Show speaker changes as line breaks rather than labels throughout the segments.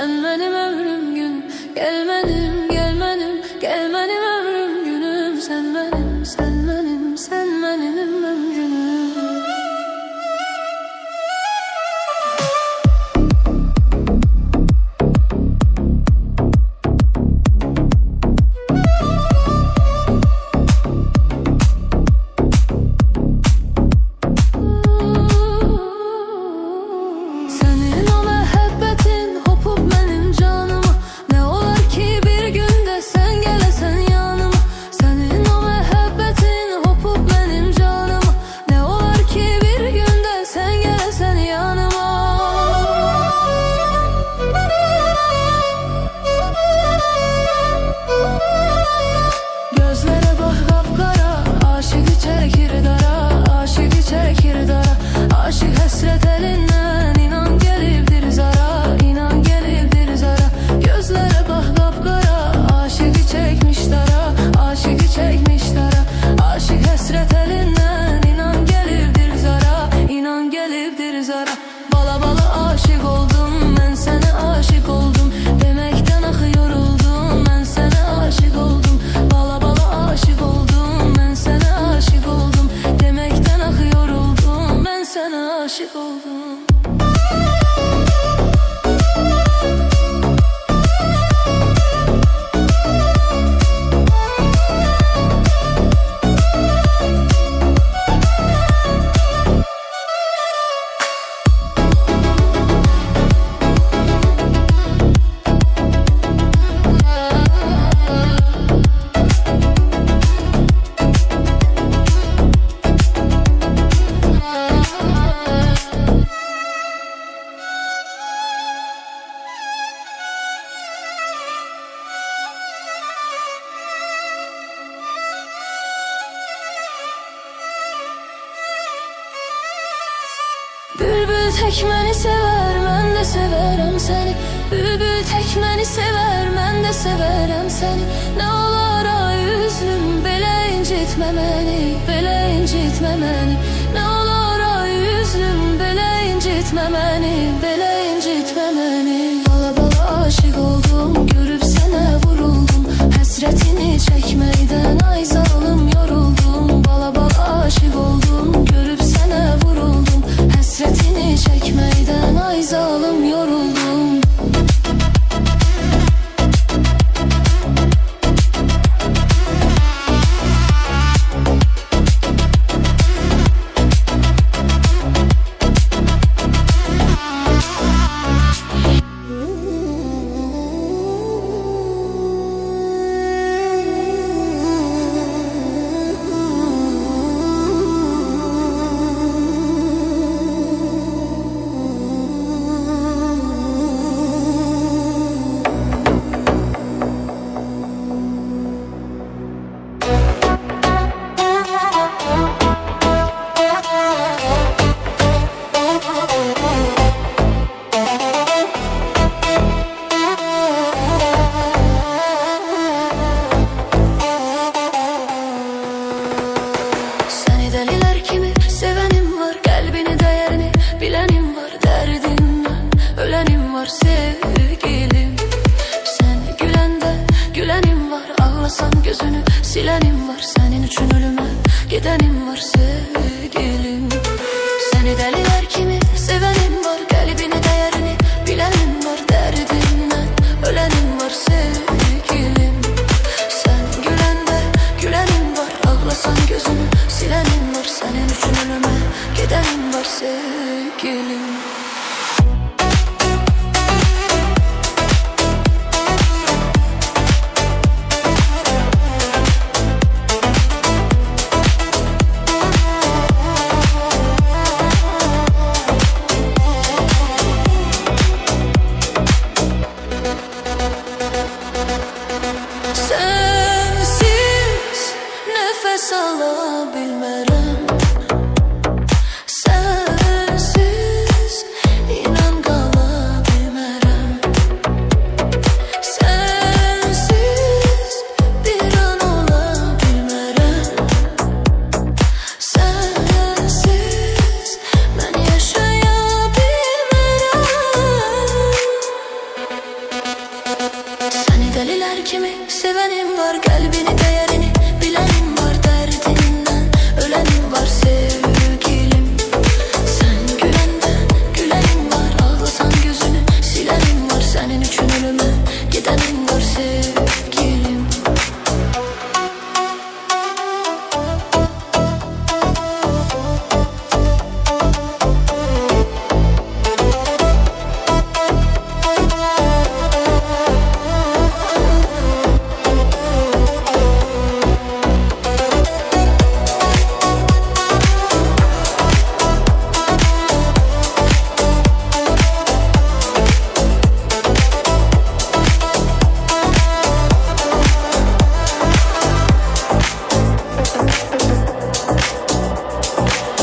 sen benim ömrüm günüm. Gelmedim, gelmedim, gelmedim ömrüm günüm. Sen benim, sen benim, sen benim ömrüm günüm. Aşık hasret elinden inan gelibdir zara, inan gelibdir zara. Gözlere bak kapkara, aşığı çekmiş dara, aşığı çekmiş dara. Aşık hasret elinden inan gelibdir zara, inan gelibdir zara. Bala bala aşık oldum, ben sana aşık oldum. Demekten axı yoruldum, ben sana aşık oldum. Bala bala aşık oldum, ben sana aşık oldum. Demekten axı yoruldum, ben sana aşık oldum. Bülbül tek məni sever, mən də sevərəm səni. Bülbül tek məni sever, mən də sevərəm səni. Nə olar ay üzlüm, belə incitmə məni, belə incitmə məni. Nə olar ay üzlüm, belə incitmə məni, belə incitmə məni. Bala bala aşık oldum, görüb sənə vuruldum. Həsrətini çəkməkdən ay zalım yoruldum. Bala bala aşık oldum, görüb sənə vuruldum. Həsrətini çəkməkdən ay zalım yoruldum. kimi sevenim var, kalbini değerini bilenim var, derdinden ölenim var sevgilim. Sen gülende gülenim var, ağlasan gözünü silenim var, senin için ölüme gidenim var sevgilim.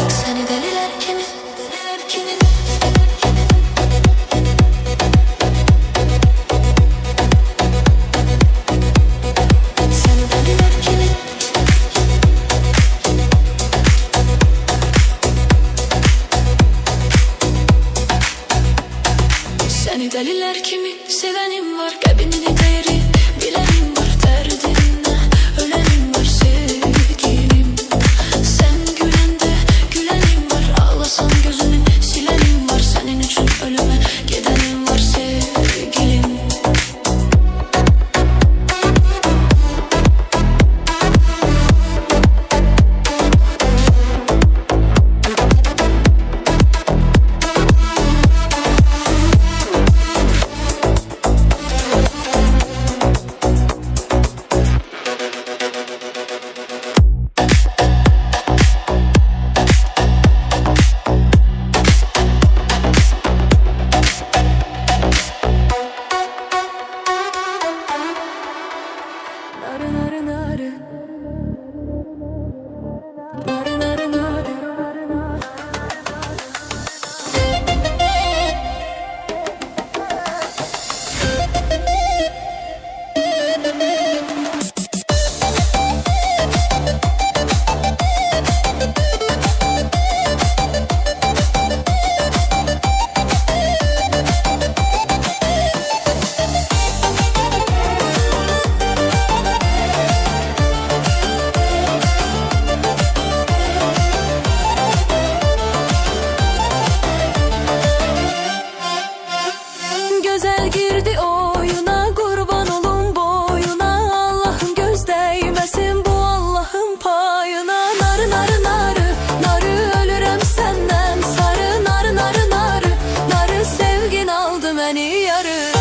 Seni deliler kimi, deliler kimi? Seni deliler kimi? Seni deliler kimi sevenim var, kalbinin değeri bilenim var, derdinle ölenim var sevgilim. Sen gülende gülenim var, ağlasan gözünü silenim var, senin için ölüme gidenim var sevgilim. Narı narı narı, narı narı narı. Güzel girdi oyuna, kurban olun boyuna, Allah'ım göz değmesin bu Allah'ın payına. Narı narı narı, narı ölürüm senden sarı, narı narı narı, narı sevgin aldı beni yarı.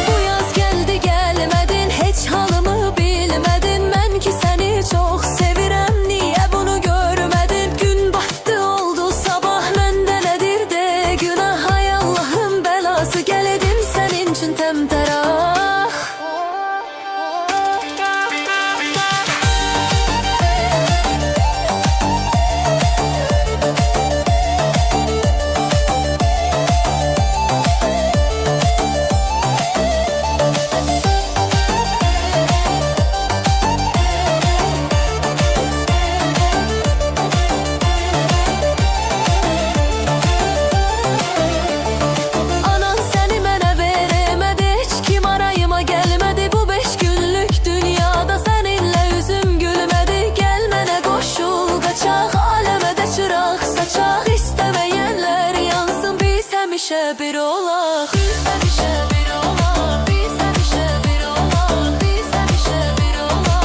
Bu yaz geldi gelmedin, hiç halımı bilmedin, ben ki seni çok sevirem, niye bunu görmedin? Gün battı oldu sabah, mende nedir de günah, hay Allah'ın belası, geledim senin için temterah. Anan seni mənə veremedi, hiç kim arayıma gelmedi, bu 5 günlük dünyada seninle yüzüm gülmedi. Gel mənə qoşul qaçaq, aləmə də çıraq saçaq, istemeyenler yansın, biz həmişə bir olaq. Biz həmişə bir olaq, biz həmişə bir olaq, biz həmişə bir olaq.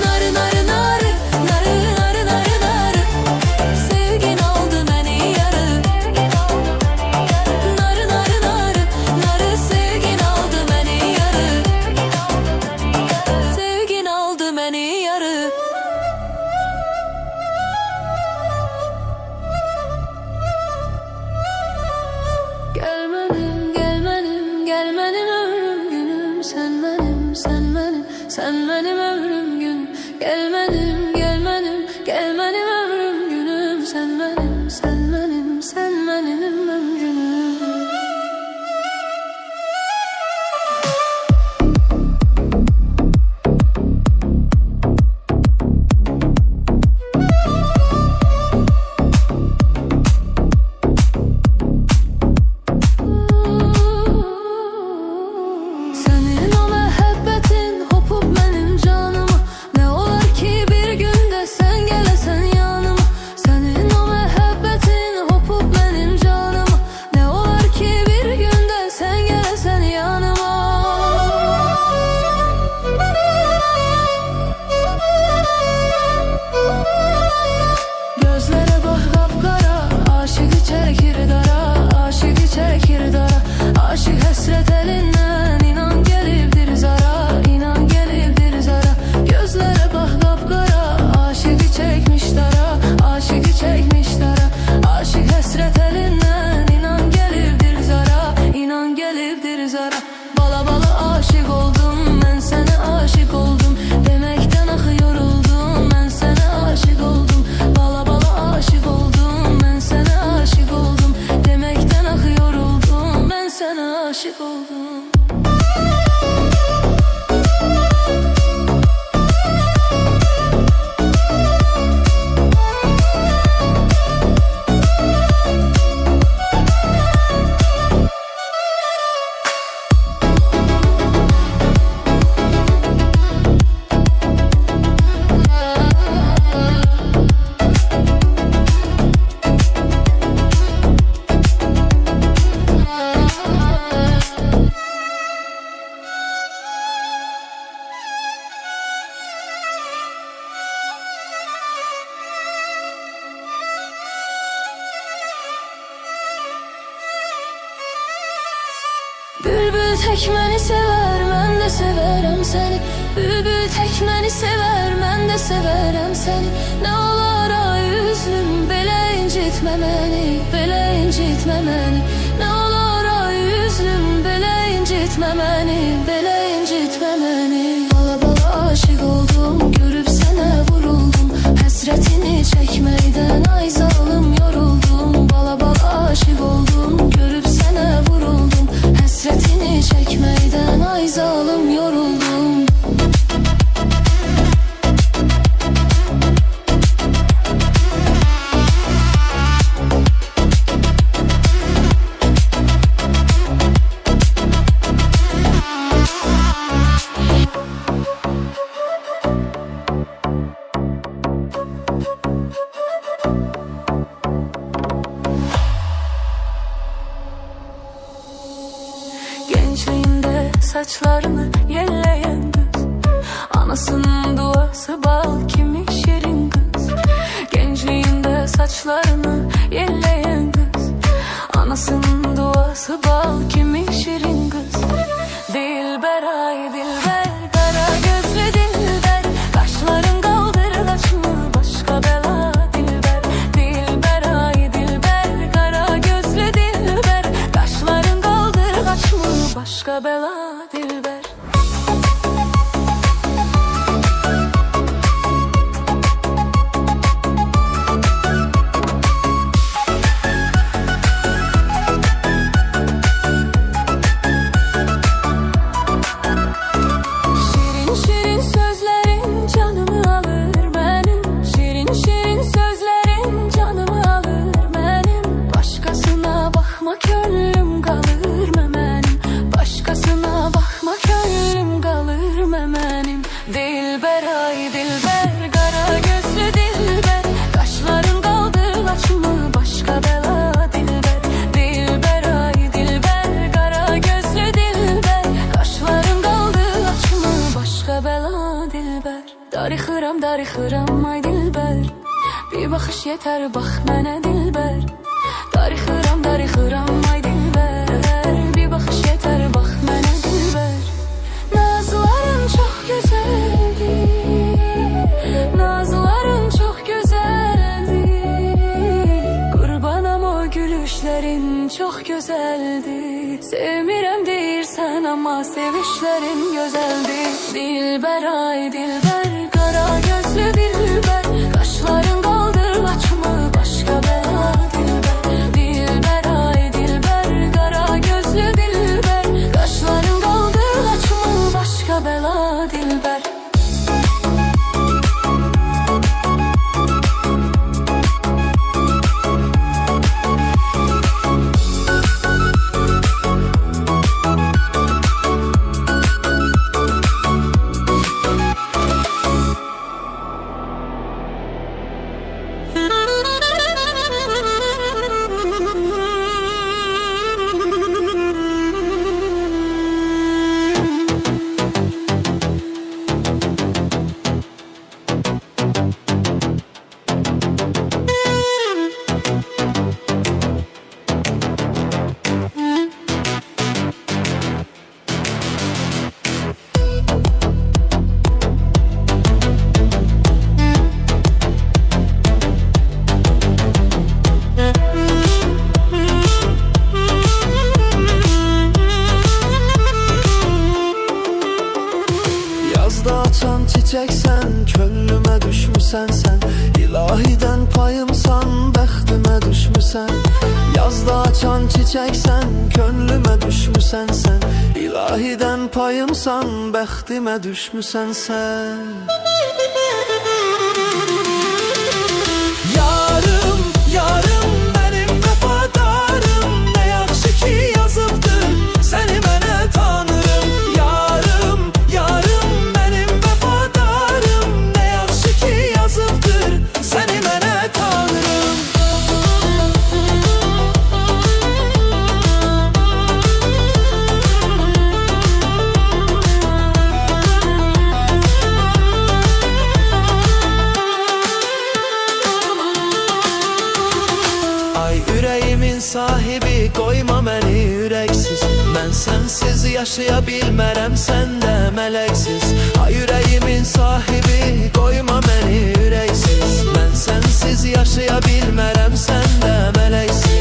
Narı narı narı, narı narı narı narı, sevgin aldı beni yarı. Narı narı narı, narı sevgin aldı beni yarı. Sevgin aldı beni yarı. Gelmedim, gelmedim, gelmedim ömrüm günüm, sen benim, sen benim, sen benim ömrüm günüm. Gelmedim, gelmedim, tek məni sevər, mən də sevərəm səni. Bülbül tek məni sevər, mən də sevərəm səni. Nə olar ay üzlüm, belə incitmə məni, belə incitmə məni. Nə olar ay üzlüm, belə incitmə məni, belə incitmə məni. Bala bala aşık oldum, görüb sənə vuruldum. Həsrətini çəkməkdən ay zalım yoruldum. Bala bala aşık oldum, görüb sənə vuruldum. Həsrətini çəkməkdən ay zalım yoruldum.
Gençliğinde saçlarını yelleyen kız, anasının duası bal, kimi şirin kız. Gençliğinde saçlarını yelleyen kız, anasının duası bal, kimi şirin kız. Dilber ay dilber, kara gözlü dilber, kaşların kaldırgaç mı başka bela dilber. Dilber ay dilber, kara gözlü dilber, kaşların kaldırgaç mı başka bela dilber. Şirin şirin sözlerin canımı alır benim. Şirin şirin sözlerin canımı alır benim. Başkasına bakma gönlüm kalır memenim. Başkasına bakma gönlüm kalır memenim. Dilber ay dilber, kara gözlü dilber, kaşların kaldırgaç mı başka bela dilber. Dilber ay dilber, kara gözlü dilber, kaşların kaldırgaç mı başka bela dilber. Darıxıram darıxıram ay dilber, bir bakış yeter bak mənə dilber. Darıxıram darıxıram ay dilber, bir bakış yeter bak mənə dilber. Nazların çok güzeldi, nazların çok güzeldi. Qurbanam o gülüşlerin çok güzeldi. Sevmirəm deyirsən ama sevişlerin güzeldi. Dilber ay dilber, kara gözlü dilber, kaşların kaldırgaç mı başka bela dilber. Dilber ay dilber, kara gözlü dilber, kaşların kaldırgaç mı başka bela dilber.
Yazda açan çiçeksen, könlüme düşmüsən sen. İlahiden payımsan, bəxtimə düşmüsən. Yazda açan çiçeksen, könlüme düşmüsən sen. İlahiden payımsan, bəxtimə düşmüsən sen. Yarım, yarım benim vəfadarım, ne yaxşı ki yazıbdır səni mənə tanırım. Yarım, yarım benim vəfadarım, ne yaxşı ki yazıbdır səni mənə tanırım. sensiz yaşaya bilmərəm, sən də mələksiz. Ay ürəyimin sahibi, qoyma məni ürəksiz. Mən sensiz yaşaya bilmərəm, sən də mələksiz.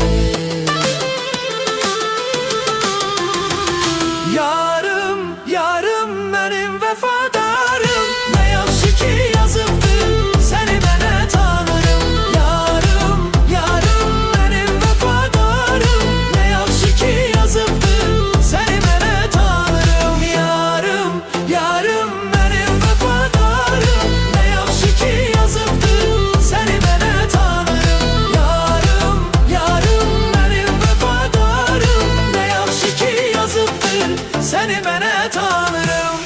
Yarım, yarım mənim vəfadarım, nə yaxşı ki yazıbdır səni mənə tanırım. Yarım, yarım mənim vəfadarım, nə yaxşı ki yazıbdır səni mənə tanırım. Yarım, yarım mənim vəfadarım, nə yaxşı ki yazıbdır səni mənə tanırım. Yarım, yarım mənim vəfadarım, nə yaxşı ki yazıbdır səni mənə tanırım.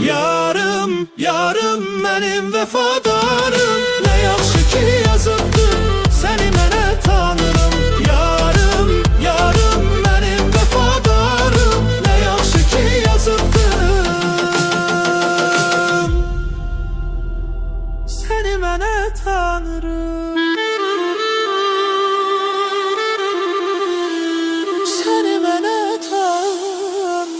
Yarım, yarım mənim vəfadarım, nə yaxşı ki yazıbdır səni mənə tanırım. Yarım, yarım mənim vəfadarım, nə yaxşı ki yazıbdır səni mənə tanırım. Səni mənə tanırım.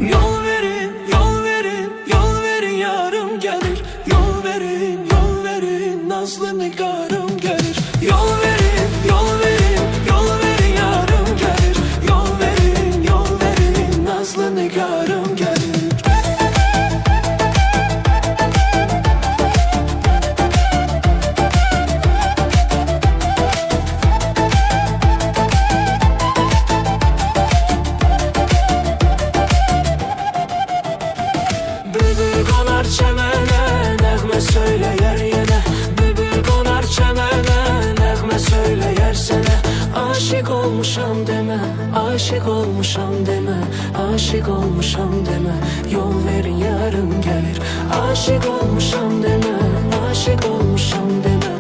Yol verin, yol verin, yol verin yarım gelir. Yol verin, yol verin, nazlı nigarım gelir. Yol verin, yol verin, yol verin yarım gelir. Yol verin, yol verin, nazlı nigarım gelir. Bülbül qonar çəmənə, nəğmə söyləyər yenə. Bülbül qonar çəmənə, nəğmə söyləyər sənə. Aşiq olmuşam demə, aşiq olmuşam demə, aşiq olmuşam demə. Yol verin yarım gəlir. Aşiq olmuşam demə, aşiq olmuşam demə,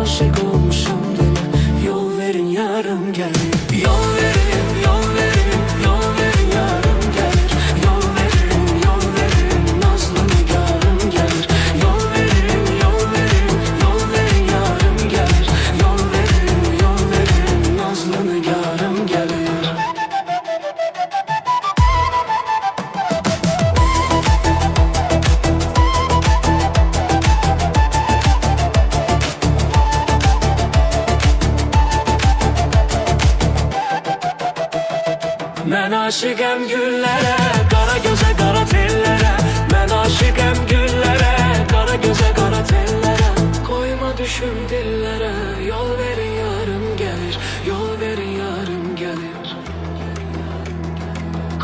aşiq olmuşam demə. Yol verin yarım gəlir. Yol verin, yol verin, yol verin yarım gəlir. Yol verin, yol verin, nazlı nigarım gəlir. Yol verin, yol verin, yol verin yarım gəlir. Yol verin, yol verin, nazlı nigarım gəlir. Mən aşiqəm güllərə, qara gözə, qara tellərə. Mən aşiqəm güllərə, qara gözə, qara tellərə. Qoyma düşüm dillərə, yol verin yarım gəlir. Yol verin yarım gəlir.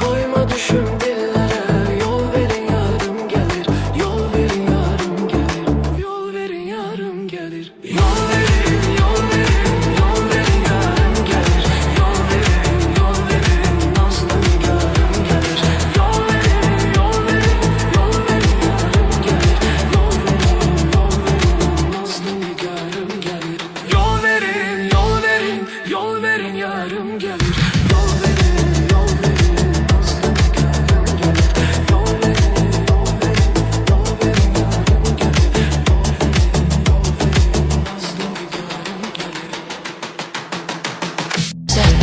Koyma düşüm dillere, yol verin yarım gelir. Yol verin yarım gelir. Yol verin yarım gelir. Yol verin, yol verin, yol verin yarım gelir. Yol verin, yol verin, nazlı nigarım gelir. Yol verin, yol verin, yol verin yarım gelir. Yol verin, yol verin, nazlı nigarım gelir. Yol verin, yol verin, yol verin yarım gelir. Yol verin, yol verin, nazlı nigarım gelir.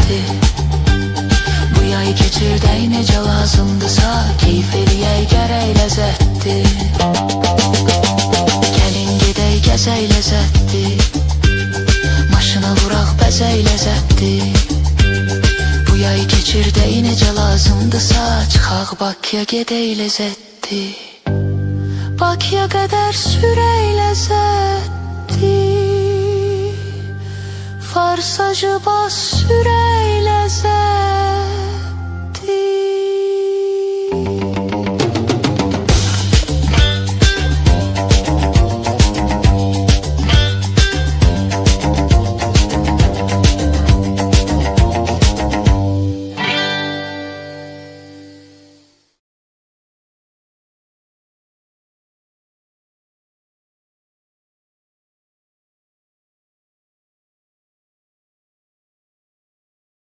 ləzzətdir. Bu yay keçirdək necə lazımdırsa, keyf eləyək gərək ləzzətdir. Gəlin gedək gəzək ləzzətdir. Maşına vuraq bəzək ləzzətdir. Bu yay keçirdək necə lazımdırsa, çıxaq Bakıya gedək ləzzətdir. Bakıya qədər sürək ləzzətdir. Farsajı bas sürək